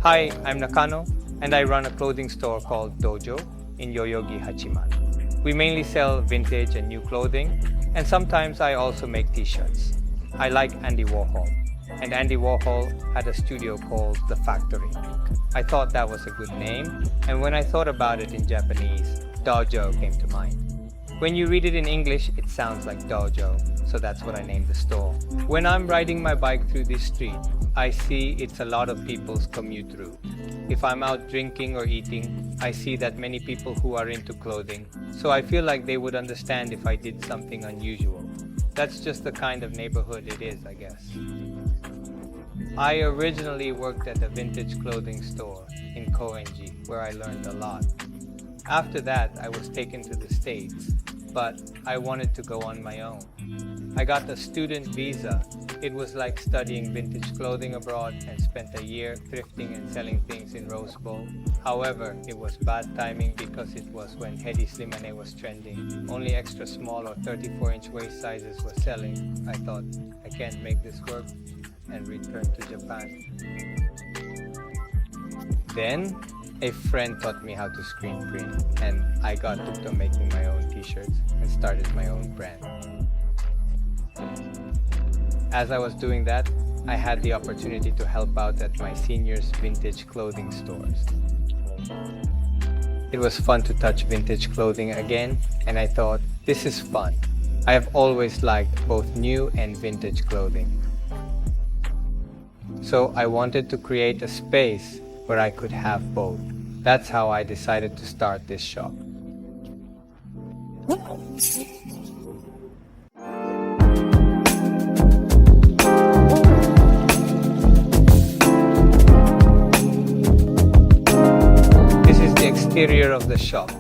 Hi, I'm Nakano, and I run a clothing store called Dojoe in Yoyogi-Hachiman. We mainly sell vintage and new clothing, and sometimes I also make t-shirts. I like Andy Warhol, and Andy Warhol had a studio called The Factory. I thought that was a good name, and when I thought about it in Japanese, Dojoe came to mind. When you read it in English, it sounds like Dojo, so that's what I named the store. When I'm riding my bike through this street, I see it's a lot of people's commute route. If I'm out drinking or eating, I see that many people who are into clothing, so I feel like they would understand if I did something unusual. That's just the kind of neighborhood it is, I guess. I originally worked at a vintage clothing store in Koenji, where I learned a lot. After that, I was taken to the States, but I wanted to go on my own. I got a student visa. It was like studying vintage clothing abroad and spent a year thrifting and selling things in Rose Bowl. However, it was bad timing because it was when Hedi Slimane was trending. Only extra small or 34-inch waist sizes were selling. I thought, I can't make this work, and returned to Japan. Then, a friend taught me how to screen print, and I got hooked on making my own t-shirts and started my own brand. As I was doing that, I had the opportunity to help out at my seniors' vintage clothing stores. It was fun to touch vintage clothing again, and I thought, this is fun. I have always liked both new and vintage clothing. So I wanted to create a space where I could have both. That's how I decided to start this shop. This is the exterior of the shop.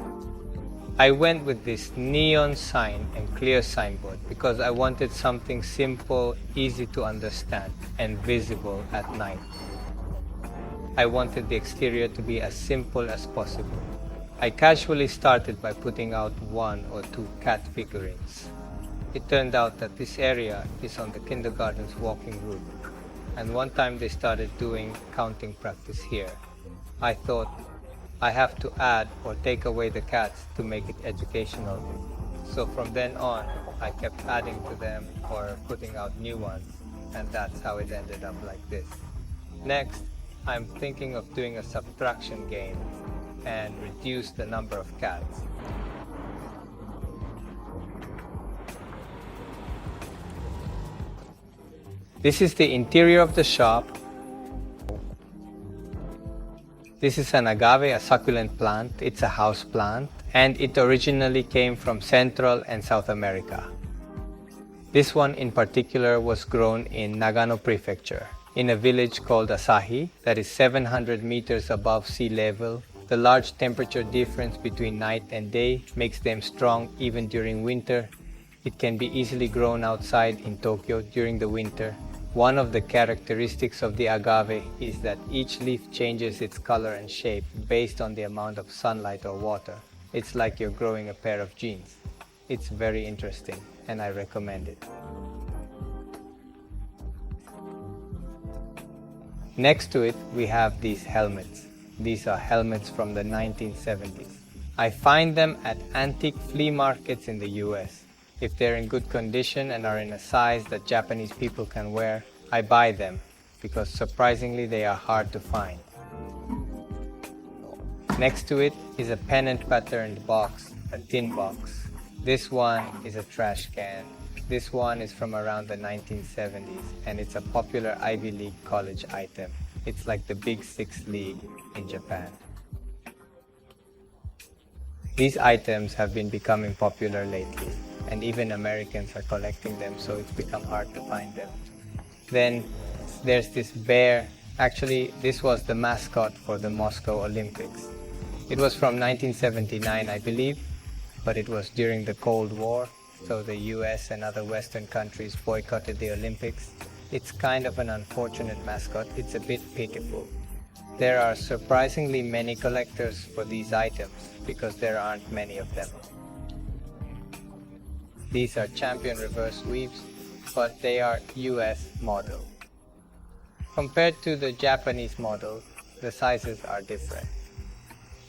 I went with this neon sign and clear signboard because I wanted something simple, easy to understand, and visible at night. I wanted the exterior to be as simple as possible. I casually started by putting out 1 or 2 cat figurines. It turned out that this area is on the kindergarten's walking route, and one time they started doing counting practice here. I thought, I have to add or take away the cats to make it educational. So from then on, I kept adding to them or putting out new ones, and that's how it ended up like this. Next, I'm thinking of doing a subtraction game and reduce the number of cats. This is the interior of the shop. This is an agave, a succulent plant. It's a house plant, and it originally came from Central and South America. This one in particular was grown in Nagano Prefecture, in a village called Asahi that is 700 meters above sea level. The large temperature difference between night and day makes them strong even during winter. It can be easily grown outside in Tokyo during the winter. One of the characteristics of the agave is that each leaf changes its color and shape based on the amount of sunlight or water. It's like you're growing a pair of jeans. It's very interesting, and I recommend it. Next to it, we have these helmets. These are helmets from the 1970s. I find them at antique flea markets in the US. If they're in good condition and are in a size that Japanese people can wear, I buy them because surprisingly they are hard to find. Next to it is a pennant patterned box, a tin box. This one is a trash can. This one is from around the 1970s, and it's a popular Ivy League college item. It's like the Big Six League in Japan. These items have been becoming popular lately, and even Americans are collecting them, so it's become hard to find them. Then there's this bear. Actually, this was the mascot for the Moscow Olympics. It was from 1979, I believe, but it was during the Cold War. So the US and other Western countries boycotted the Olympics. It's kind of an unfortunate mascot. It's a bit pitiful. There are surprisingly many collectors for these items because there aren't many of them. These are champion reverse weaves, but they are US model. Compared to the Japanese model, the sizes are different.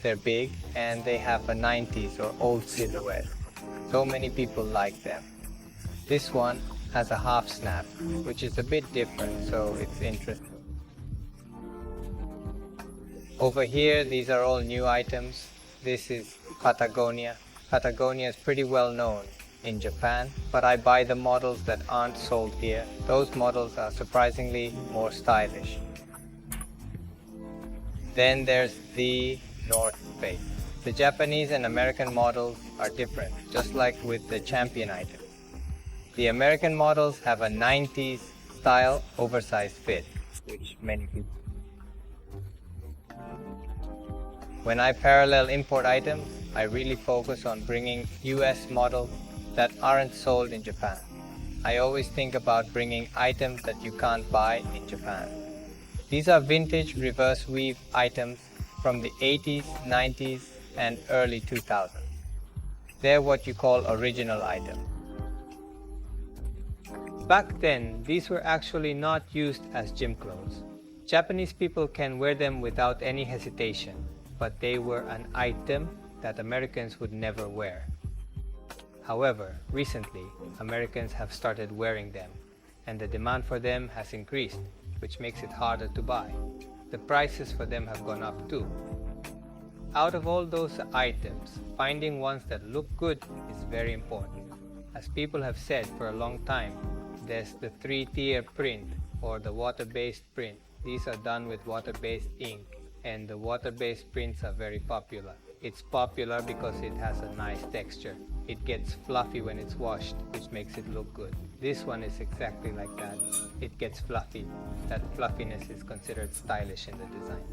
They're big and they have a 90s or old silhouette. So many people like them. This one has a half snap, which is a bit different, so it's interesting. Over here, these are all new items. This is Patagonia. Patagonia is pretty well known in Japan, but I buy the models that aren't sold here. Those models are surprisingly more stylish. Then there's the North Face. The Japanese and American models are different, just like with the Champion items. The American models have a 90s style oversized fit, which many people. When I parallel import items, I really focus on bringing US models that aren't sold in Japan. I always think about bringing items that you can't buy in Japan. These are vintage reverse weave items from the 80s, 90s, and early 2000s. They're what you call original items. Back then, these were actually not used as gym clothes. Japanese people can wear them without any hesitation, but they were an item that Americans would never wear. However, recently, Americans have started wearing them, and the demand for them has increased, which makes it harder to buy. The prices for them have gone up too. Out of all those items, finding ones that look good is very important. As people have said for a long time, there's the 3-tier print or the water-based print. These are done with water-based ink, and the water-based prints are very popular. It's popular because it has a nice texture. It gets fluffy when it's washed, which makes it look good. This one is exactly like that. It gets fluffy. That fluffiness is considered stylish in the design.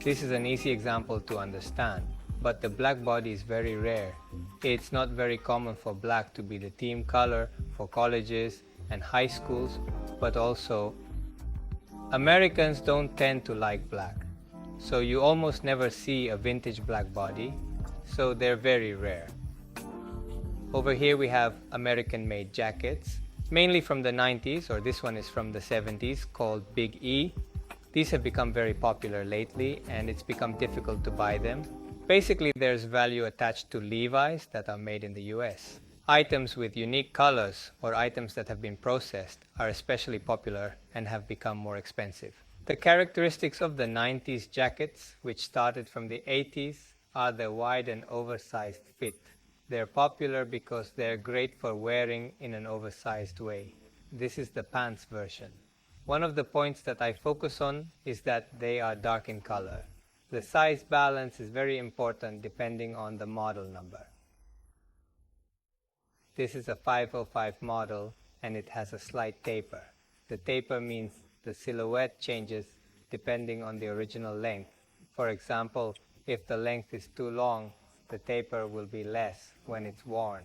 This is an easy example to understand, but the black body is very rare. It's not very common for black to be the theme color for colleges and high schools, but also Americans don't tend to like black. So you almost never see a vintage black body, so they're very rare. Over here we have American-made jackets, mainly from the 90s, or this one is from the 70s, called Big E. These have become very popular lately, and it's become difficult to buy them. Basically, there's value attached to Levi's that are made in the US. Items with unique colors or items that have been processed are especially popular and have become more expensive. The characteristics of the 90s jackets, which started from the 80s, are the wide and oversized fit. They're popular because they're great for wearing in an oversized way. This is the pants version. One of the points that I focus on is that they are dark in color. The size balance is very important depending on the model number. This is a 505 model and it has a slight taper. The taper means the silhouette changes depending on the original length. For example, if the length is too long, the taper will be less when it's worn.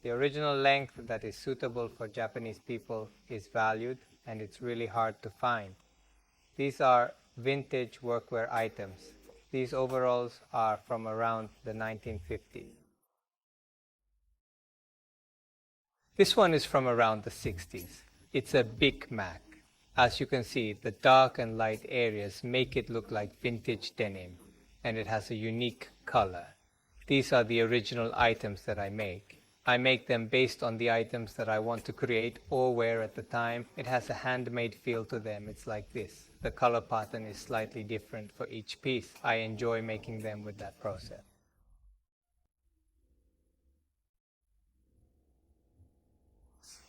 The original length that is suitable for Japanese people is valued, and it's really hard to find. These are vintage workwear items. These overalls are from around the 1950s. This one is from around the 60s. It's a Big Mac. As you can see, the dark and light areas make it look like vintage denim, and it has a unique color. These are the original items that I make. I make them based on the items that I want to create or wear at the time. It has a handmade feel to them. It's like this. The color pattern is slightly different for each piece. I enjoy making them with that process.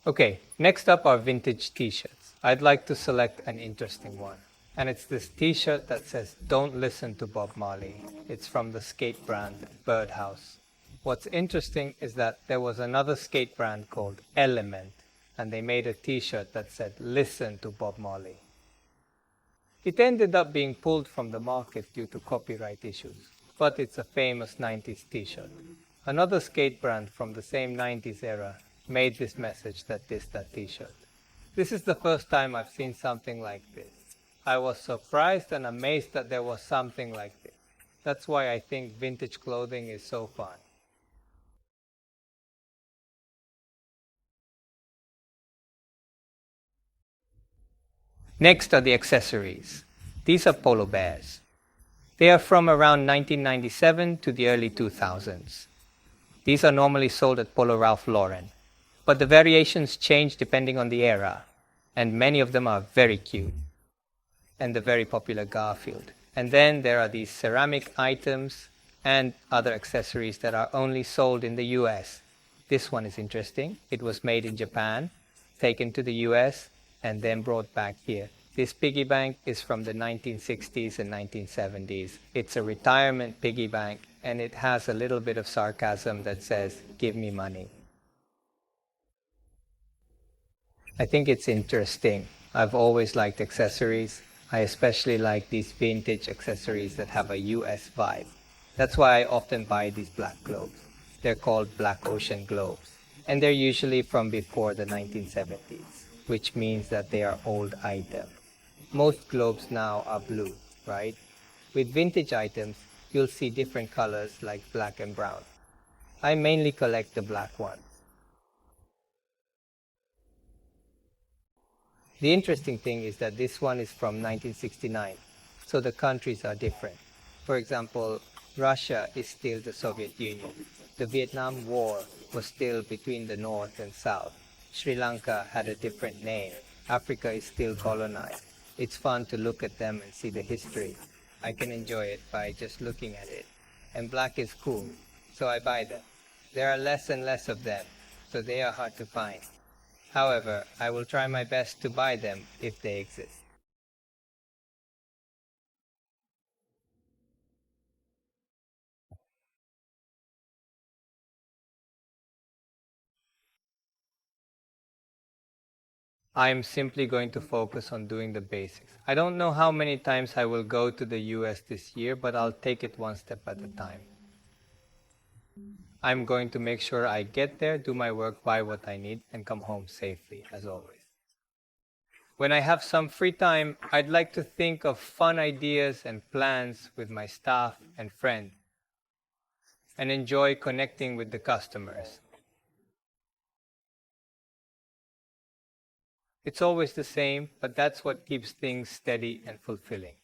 Okay, next up are vintage t-shirts. I'd like to select an interesting one. And it's this t-shirt that says, "Don't listen to Bob Marley." It's from the skate brand Birdhouse. What's interesting is that there was another skate brand called Element, and they made a t-shirt that said, "Listen to Bob Marley." It ended up being pulled from the market due to copyright issues, but it's a famous 90s t-shirt. Another skate brand from the same 90s era made this message that dissed that t-shirt. This is the first time I've seen something like this. I was surprised and amazed that there was something like this. That's why I think vintage clothing is so fun. Next are the accessories. These are polo bears. They are from around 1997 to the early 2000s. These are normally sold at Polo Ralph Lauren, but the variations change depending on the era, and many of them are very cute, and the very popular Garfield. And then there are these ceramic items and other accessories that are only sold in the US. This one is interesting. It was made in Japan, taken to the US, and then brought back here. This piggy bank is from the 1960s and 1970s. It's a retirement piggy bank, and it has a little bit of sarcasm that says, "Give me money." I think it's interesting. I've always liked accessories. I especially like these vintage accessories that have a US vibe. That's why I often buy these black globes. They're called Black Ocean globes, and they're usually from before the 1970s, which means that they are old items. Most globes now are blue, right? With vintage items, you'll see different colors like black and brown. I mainly collect the black ones. The interesting thing is that this one is from 1969, so the countries are different. For example, Russia is still the Soviet Union. The Vietnam War was still between the North and South. Sri Lanka had a different name. Africa is still colonized. It's fun to look at them and see the history. I can enjoy it by just looking at it. And black is cool, so I buy them. There are less and less of them, so they are hard to find. However, I will try my best to buy them if they exist. I am simply going to focus on doing the basics. I don't know how many times I will go to the US this year, but I'll take it one step at a time. I'm going to make sure I get there, do my work, buy what I need, and come home safely, as always. When I have some free time, I'd like to think of fun ideas and plans with my staff and friends, and enjoy connecting with the customers. It's always the same, but that's what keeps things steady and fulfilling.